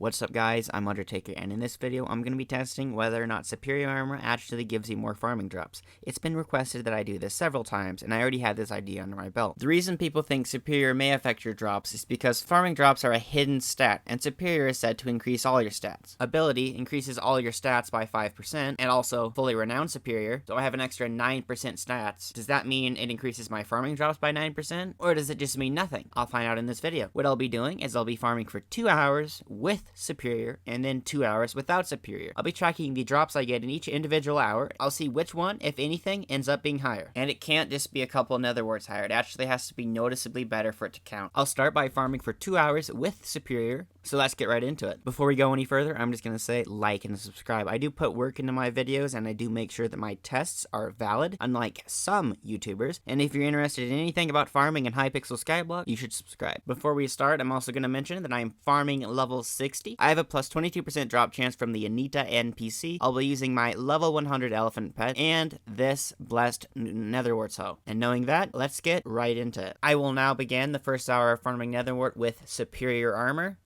What's up guys, I'm Undertaker, and in this video I'm going to be testing whether or not superior armor actually gives you more farming drops. It's been requested that I do this several times, and I already had this idea under my belt. The reason people think superior may affect your drops is because farming drops are a hidden stat, and superior is said to increase all your stats. Ability increases all your stats by 5%, and also fully renowned superior, so I have an extra 9% stats. Does that mean it increases my farming drops by 9%, or does it just mean nothing? I'll find out in this video. What I'll be doing is I'll be farming for 2 hours with superior and then 2 hours without superior. I'll be tracking the drops I get in each individual hour. I'll see which one, if anything, ends up being higher. And it can't just be a couple Nether Warts higher. It actually has to be noticeably better for it to count. I'll start by farming for 2 hours with superior. So let's get right into it. Before we go any further, I'm just going to say like and subscribe. I do put work into my videos, and I do make sure that my tests are valid, unlike some YouTubers. And if you're interested in anything about farming in Hypixel Skyblock, you should subscribe. Before we start, I'm also going to mention that I'm farming level 60. I have a plus 22% drop chance from the Anita NPC. I'll be using my level 100 elephant pet and this blessed Nether Wart hoe. And knowing that, let's get right into it. I will now begin the first hour of farming Nether Wart with superior armor.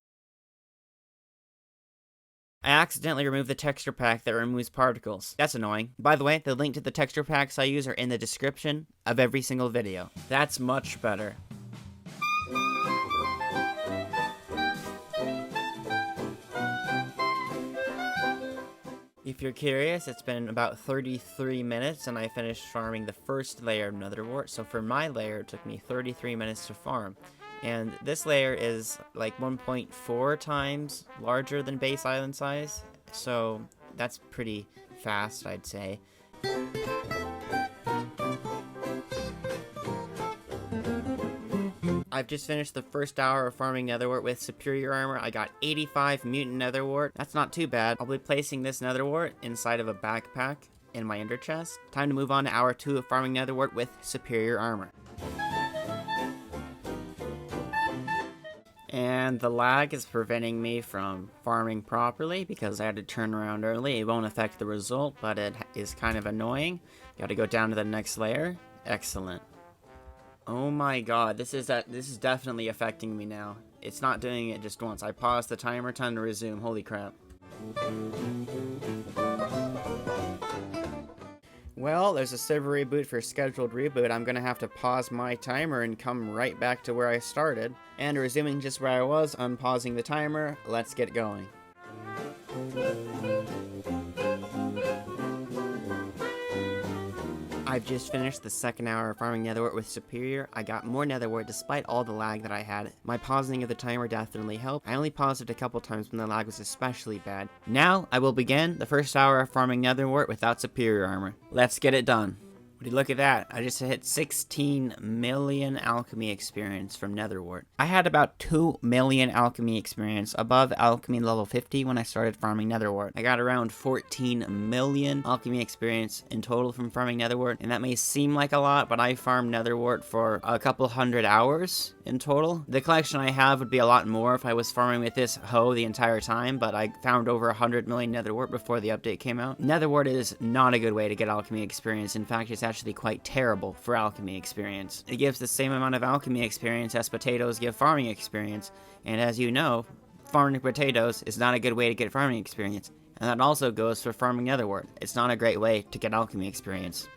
I accidentally removed the texture pack that removes particles. That's annoying. By the way, the link to the texture packs I use are in the description of every single video. That's much better. If you're curious, it's been about 33 minutes and I finished farming the first layer of Nether Wart. So for my layer, it took me 33 minutes to farm. And this layer is like 1.4 times larger than base island size, so that's pretty fast, I'd say. I've just finished the first hour of farming Nether Wart with superior armor. I got 85 mutant Nether Wart. That's not too bad. I'll be placing this Nether Wart inside of a backpack in my ender chest. Time to move on to hour 2 of farming Nether Wart with superior armor. And the lag is preventing me from farming properly because I had to turn around early. It won't affect the result, but it is kind of annoying. Gotta go down to the next layer. Excellent. Oh my god, this is definitely affecting me now. It's not doing it just once. I paused the timer, time to resume. Holy crap. Well, there's a server reboot for scheduled reboot. I'm gonna have to pause my timer and come right back to where I started. And resuming just where I was, unpausing the timer, let's get going. I've just finished the second hour of farming Nether Wart with superior. I got more Nether Wart despite all the lag that I had. My pausing of the timer definitely helped. I only paused it a couple times when the lag was especially bad. Now, I will begin the first hour of farming Nether Wart without superior armor. Let's get it done. Would you look at that? I just hit 16 million alchemy experience from Nether Wart. I had about 2 million alchemy experience above alchemy level 50 when I started farming Nether Wart. I got around 14 million alchemy experience in total from farming Nether Wart, and that may seem like a lot, but I farmed Nether Wart for a couple hundred hours in total. The collection I have would be a lot more if I was farming with this hoe the entire time, but I found over 100 million Nether Wart before the update came out. Nether Wart is not a good way to get alchemy experience. In fact, it's actually quite terrible for alchemy experience. It gives the same amount of alchemy experience as potatoes give farming experience, and as you know, farming potatoes is not a good way to get farming experience, and that also goes for farming Nether Wart. It's not a great way to get alchemy experience.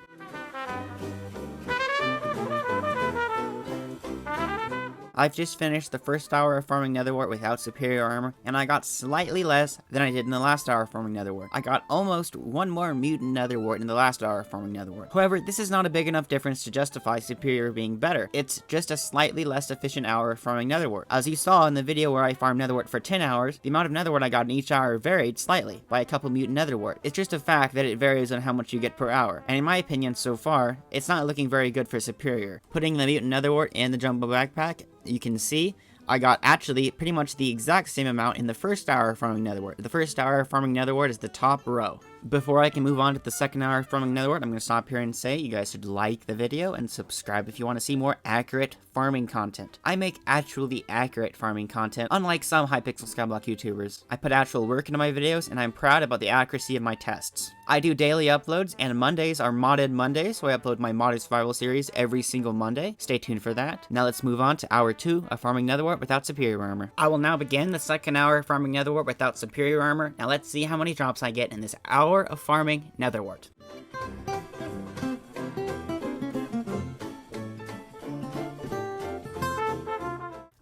I've just finished the first hour of farming Nether Wart without superior armor, and I got slightly less than I did in the last hour of farming Nether Wart. I got almost 1 more mutant Nether Wart in the last hour of farming Nether Wart. However, this is not a big enough difference to justify superior being better. It's just a slightly less efficient hour of farming Nether Wart. As you saw in the video where I farmed Nether Wart for 10 hours, the amount of Nether Wart I got in each hour varied slightly by a couple mutant Nether Wart. It's just a fact that it varies on how much you get per hour, and in my opinion so far, it's not looking very good for superior. Putting the mutant Nether Wart in the jumbo backpack, you can see I got actually pretty much the exact same amount in the first hour of farming Nether Wart. The first hour of farming Nether Wart is the top row. Before I can move on to the second hour of farming Nether Wart, I'm going to stop here and say you guys should like the video and subscribe if you want to see more accurate farming content. I make actually accurate farming content, unlike some Hypixel Skyblock YouTubers. I put actual work into my videos, and I'm proud about the accuracy of my tests. I do daily uploads, and Mondays are modded Mondays, so I upload my modded survival series every single Monday. Stay tuned for that. Now let's move on to hour 2 of farming Nether Wart without superior armor. I will now begin the second hour of farming Nether Wart without superior armor. Now let's see how many drops I get in this hour of farming Nether Wart.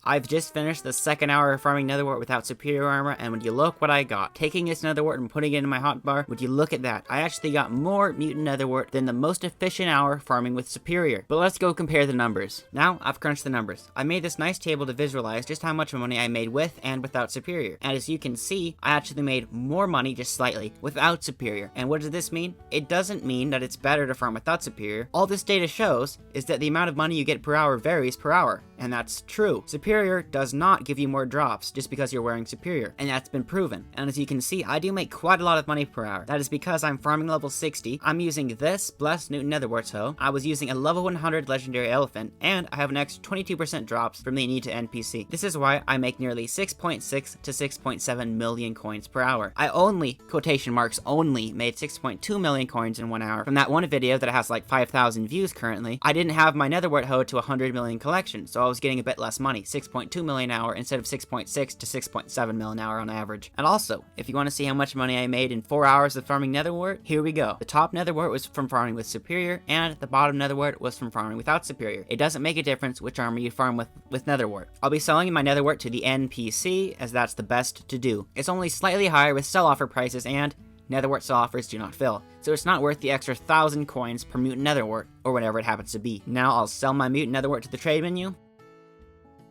I've just finished the second hour of farming Nether Wart without superior armor, and would you look what I got? Taking this Nether Wart and putting it in my hotbar, would you look at that? I actually got more mutant Nether Wart than the most efficient hour farming with superior. But let's go compare the numbers. Now, I've crunched the numbers. I made this nice table to visualize just how much money I made with and without superior. And as you can see, I actually made more money just slightly without superior. And what does this mean? It doesn't mean that it's better to farm without superior. All this data shows is that the amount of money you get per hour varies per hour. And that's true. Superior does not give you more drops just because you're wearing superior, and that's been proven. And as you can see, I do make quite a lot of money per hour. That is because I'm farming level 60. I'm using this Blessed Newton Nether Wart hoe. I was using a level 100 legendary elephant, and I have an extra 22% drops from the Anita NPC. This is why I make nearly 6.6 to 6.7 million coins per hour. I only, quotation marks only, made 6.2 million coins in 1 hour. From that one video that has like 5,000 views currently, I didn't have my Nether Wart hoe to 100 million collection, so I was getting a bit less money, 6.2 million an hour instead of 6.6 to 6.7 million an hour on average. And also, if you want to see how much money I made in 4 hours of farming Nether Wart, here we go. The top Nether Wart was from farming with superior, and the bottom Nether Wart was from farming without superior. It doesn't make a difference which armor you farm with Nether Wart. I'll be selling my Nether Wart to the NPC, as that's the best to do. It's only slightly higher with sell offer prices, and Nether Wart sell offers do not fill, so it's not worth the extra 1,000 coins per mutant Nether Wart, or whatever it happens to be. Now I'll sell my mutant Nether Wart to the trade menu,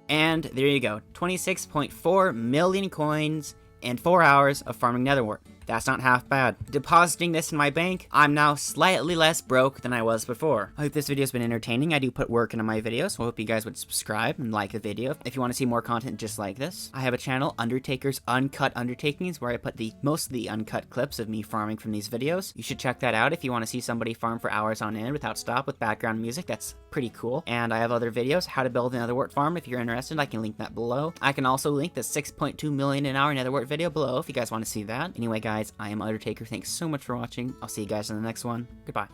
and there you go, 26.4 million coins in 4 hours of farming Nether Wart. That's not half bad. Depositing this in my bank, I'm now slightly less broke than I was before. I hope this video's been entertaining. I do put work into my videos, so I hope you guys would subscribe and like the video if you want to see more content just like this. I have a channel, Undertaker's Uncut Undertakings, where I put most of the uncut clips of me farming from these videos. You should check that out if you want to see somebody farm for hours on end without stop with background music. That's pretty cool. And I have other videos, how to build another Wart farm. If you're interested, I can link that below. I can also link the 6.2 million an hour Nether Wart video below if you guys want to see that. Anyway, guys, I am Undertaker. Thanks so much for watching. I'll see you guys in the next one. Goodbye.